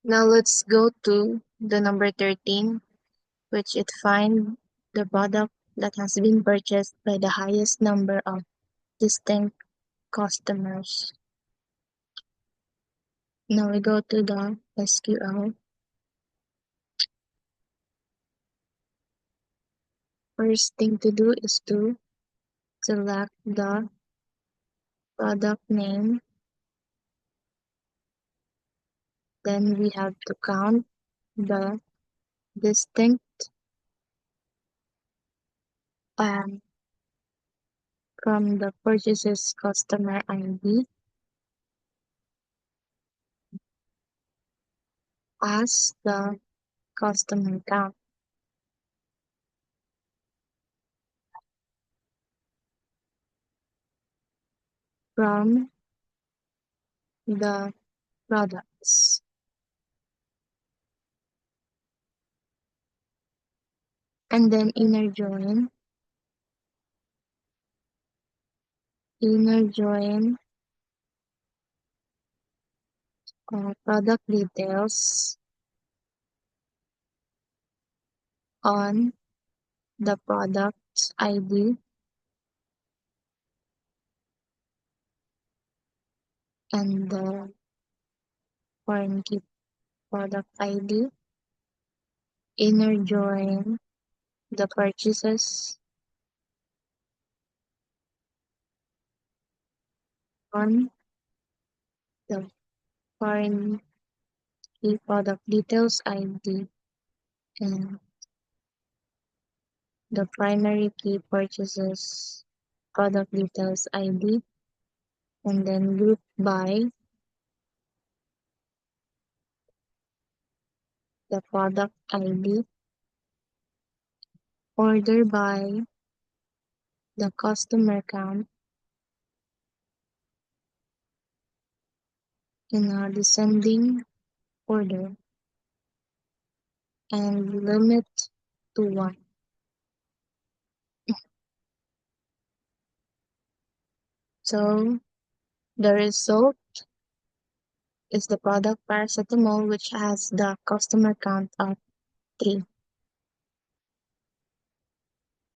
Now let's go to the number 13, which it find the product that has been purchased by the highest number of distinct customers. Now we go to the SQL. First thing to do is to select the product name. Then we have to count the distinct um, from the purchases customer ID as the customer count from the products. And then inner join product details on the product ID and the foreign key product ID. Inner join the purchases on the foreign key product details ID and the primary key purchases product details ID, and then group by the product ID, order by the customer count in a descending order, and limit to 1. So the result is the product paracetamol, which has the customer count of 3.